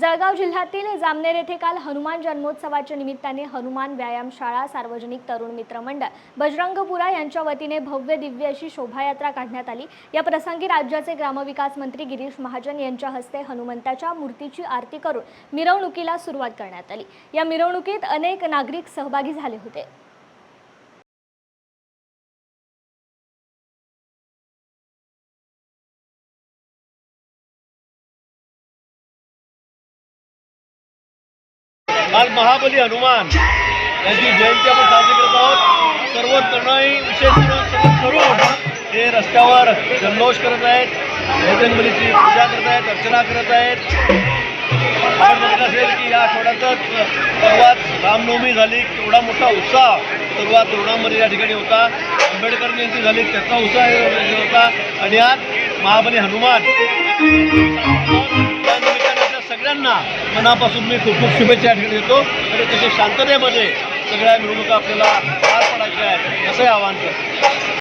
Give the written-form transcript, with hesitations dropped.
जळगाव जिल्ह्यातील जामनेर येथे काल हनुमान जन्मोत्सवाच्या निमित्ताने हनुमान व्यायामशाळा, सार्वजनिक तरुण मित्र मंडळ, बजरंगपुरा यांच्या वतीने भव्य दिव्य अशी शोभायात्रा काढण्यात आली। या प्रसंगी राज्याचे ग्रामविकास मंत्री गिरीश महाजन यांच्या हस्ते हनुमंताच्या मूर्तीची आरती करून मिरवणुकीला सुरुवात करण्यात आली। या मिरवणुकीत अनेक नागरिक सहभागी झाले होते। आज महाबली हनुमान यांची जयंती आपण साजरी करत आहोत। सर्व तरुणाई विशेष करून सर्व तरुण हे रस्त्यावर जल्लोष करत आहेत, बजरंगबलीची पूजा करत आहेत, अर्चना करत आहेत। आपण बघितलं असेल की या आठवड्यातच सर्वात रामनवमी झाली, एवढा मोठा उत्साह सर्वात तरुणांमध्ये या ठिकाणी होता। आंबेडकर जयंती झाली, त्याचा उत्साह होता आणि आज महाबली हनुमान सगळ्यांना मनापासून मी खूप खूप शुभेच्छा देतो आणि तसे शांततेमध्ये सगळ्या मिरवणुका आपल्याला पार पाडायच्या आहेत असं आवाहन करतो।